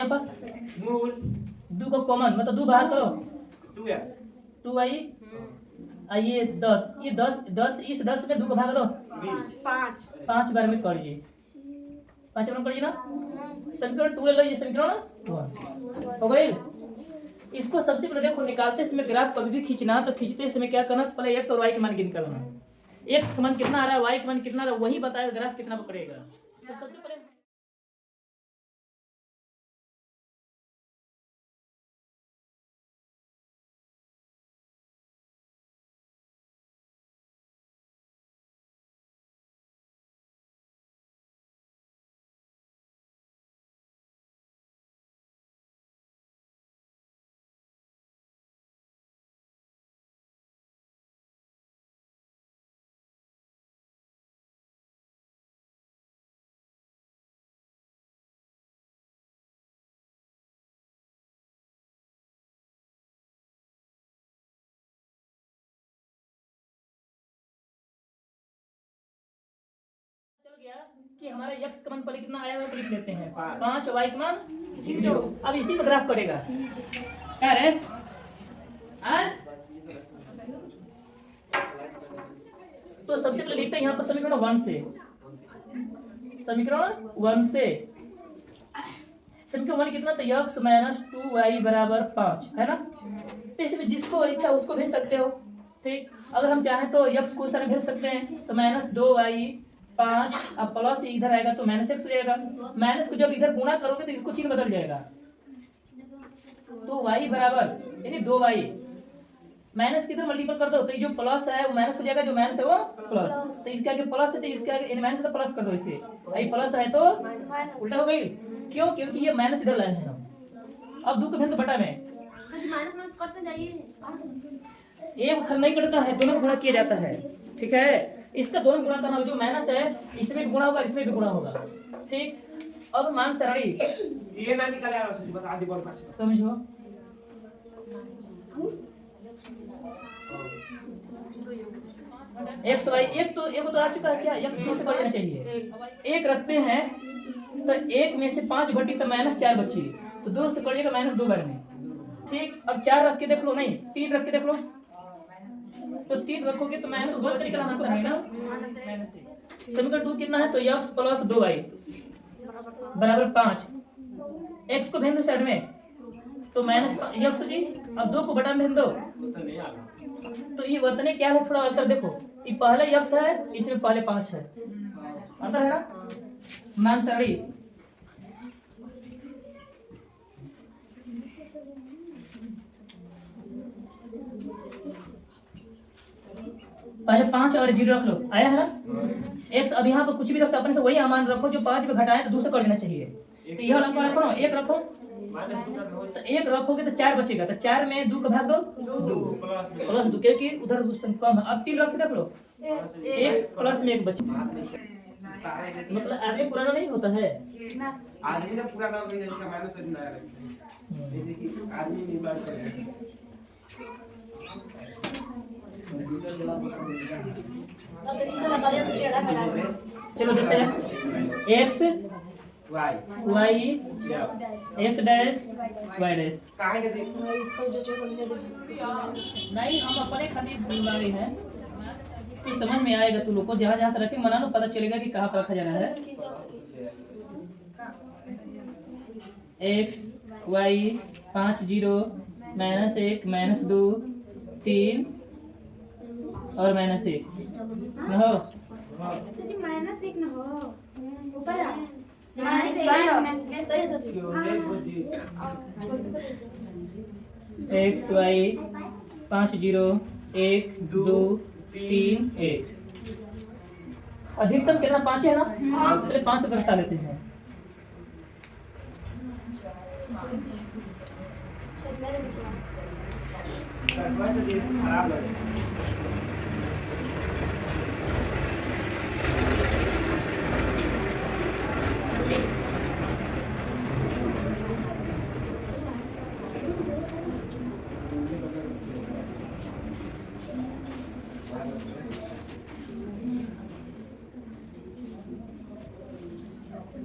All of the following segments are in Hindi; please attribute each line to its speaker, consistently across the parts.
Speaker 1: यहाँ पर मूल 2 को कॉमन मतलब 2 बाहर करो 2 आई ये 10 ये 10 इस 10 में 2 को भाग दो 5 बार में करिए 5 बार में करिए ना समीकरण 2 ले लो ये समीकरण 1 हो गई। इसको सबसे पहले देखो निकालते समय ग्राफ कभी भी खींचना तो खींचते समय क्या करना पहले x और y के मान निकालना x का मान कितना आ रहा है y का मान कितना आ रहा है वही बताएगा ग्राफ कितना पकड़ेगा। तो सबसे पहले चल गया कि हमारा x का मान पहले कितना आया है लिख लेते हैं 5 y का मान 0। अब इसी पर ग्राफ करेगा क्या रे तो सबसे पहले लिखते हैं यहाँ पर समीकरण 1 से समीकरण 1 से समीकरण 1 कितना तो x माइनस 2y बराबर 5 है ना। तो इसमें जिसको इच्छा उसको भेज सकते हो ठीक। अगर हम चाहें तो x को सारे भेज सकते हैं तो माइनस 2y 5 अब प्लस इधर आएगा तो माइनस x हो जाएगा। माइनस को जब इधर गुणा करोगे तो इसको चिन्ह बदल जाएगा तो y बराबर यानी 2y माइनस किधर मल्टीपल कर दो तो ये जो प्लस है वो माइनस हो जाएगा जो माइनस है वो प्लस तो इसके आगे प्लस है तो इसके आगे माइनस है तो प्लस कर दो इसे ये प्लस है तो उल्टा हो गई क्यों क्योंकि ये माइनस इधर लाए हैं हम। अब 2 को भेज दो बटा में
Speaker 2: माइनस माइनस करते जाइए
Speaker 1: एक खल नहीं करता है दोनों गुणा किया जाता है ठीक है। इसका दोनों गुणा करना जो माइनस है इसमें भी गुणा होगा इसमें भी गुणा होगा ठीक। अब मान सरणी
Speaker 3: ये ना निकाले यार उसे बता दे बोल पास
Speaker 1: समझो एक्स वाई एक तो आ चुका है क्या एक्स 2 से बढ़ जाना चाहिए एक रखते हैं तो 1 में से 5 घटी तो माइनस 4 बची तो 2 से कटिएगा माइनस 2 बार में ठीक। अब 4 रख के देख लो नहीं 3 रख के देख लो तो 3 रखोगे तो माइनस 2 निकलना आंसर है ना। समीकरण 2 कितना है तो x प्लस 2y बराबर 5 x को भेज दो साइड में तो माइनस x जी अब 2 को बटा में भेज दो तो ये वतने क्या है थोड़ा अंतर देखो ये पहले x है इसमें पहले 5 है अंतर है ना। मान सरणी पहले 5 और 0 रख लो आया है ना। x अब यहाँ पर कुछ भी रख अपने से वही मान रखो जो 5 में घटाए तो 2 से कर देना चाहिए तो यह वाला रखो ना 1 रखो तो 1 रखोगे तो 4 बचेगा तो 4 में 2 का भाग दो 2 प्लस 2 क्योंकि उधर कम है। अब 3 रख के देख लो 1 प्लस में 1 बचे मतलब आदमी पुराना नहीं होता है
Speaker 3: आदमी ने पूरा काम नहीं इसका माइनस से नया जैसे कि आदमी नहीं बात करे
Speaker 1: चलो देखते हैं x y x dash y dash
Speaker 3: काहे के देख
Speaker 1: नहीं हम अपने खातिर बना रहे हैं तो समझ में आएगा तू लोग को जहाँ जहाँ से रखे मना लो पता चलेगा कि कहाँ पर रखा जाना है। x y 5 0 माइनस 1 माइनस 2 3 और माइनस 1 न हो
Speaker 2: माइनस 1 न हो ऊपर आ
Speaker 1: x y 5 0 1 2 3 1 अधिकतम कितना 5 है ना पहले 5 से दर्शा लेते हैं
Speaker 3: खराब लगे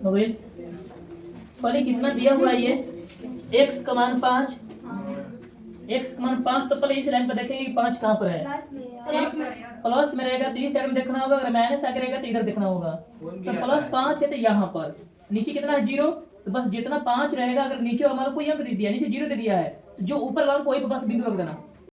Speaker 1: हो गई पहले कितना दिया हुआ है ये x का मान 5, x का मान 5, तो पहले इस लाइन पर देखेंगे कि 5 कहाँ पर है।
Speaker 2: प्लस में
Speaker 1: ठीक, प्लस में रहेगा तो इस साइड में देखना होगा, अगर माइनस आगे रहेगा तो इधर देखना होगा। तो प्लस 5 है तो यहाँ पर नीचे कितना है 0, तो बस जितना 5 रहेगा, अगर नीचे हमारा कोई अंक नहीं दिया, नीचे 0 दे दिया है, तो जो ऊपर वाला कोई बस बिंदु रख देना।